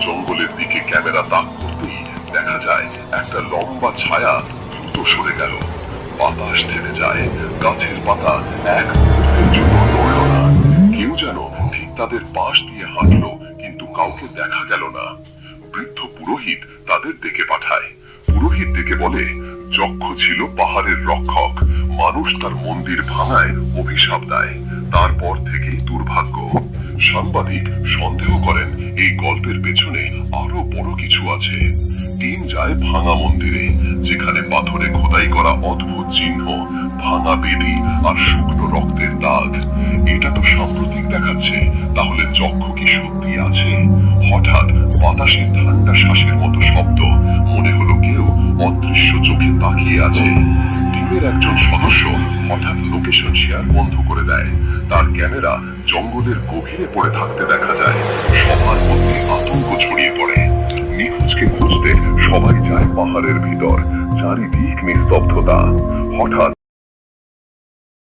জঙ্গলের দিকে ক্যামেরা তাক করতেই দেখা যায় একটা লম্বা ছায়া দ্রুত সরে গেল। বাতাস থেমে যায়, গাছের পাতা এক মুহূর্তের জন্য নড়ল না। কেউ যেন ঠিক তাদের পাশ দিয়ে হাঁটলো, কিন্তু কাউকে দেখা গেল না। বৃদ্ধ পুরোহিত তাদের ডেকে পাঠায়। পুরোহিত ডেকে বলে, যক্ষ ছিল পাহাড়ের রক্ষক, মানুষ তার মন্দির ভাঙায় অভিশাপ দেয়, তারপর থেকেই দুর্ভাগ্য। সাংবাদিক সন্দেহ করেন এই গল্পের পেছনে আরো বড় কিছু আছে। টিম যায় ভাঙা মন্দিরে, যেখানে পাথরে খোদাই করা অদ্ভুত চিহ্ন, ভাঙা বেদি আর শুকনো রক্তের দাগ। এটা তো সাম্প্রতিক দেখাচ্ছে, তাহলে যক্ষ কি সত্যি আছে? হঠাৎ বাতাসে ঠান্ডা শ্বাসের মতো শব্দ, মনে হলো কেউ অদৃশ্য চোখে তাকিয়ে আছে। টিমের একজন সদস্য হঠাৎ লোকেশন শেয়ার বন্ধ করে দেয়। তার ক্যামেরা জঙ্গলের গভীরে পড়ে থাকতে দেখা যায়। সবার মধ্যে আতঙ্ক ছড়িয়ে পড়ে। নিখোঁজকে খুঁজতে সবাই যায় পাহাড়ের ভিতর। চারিদিক নিস্তব্ধতা। হঠাৎ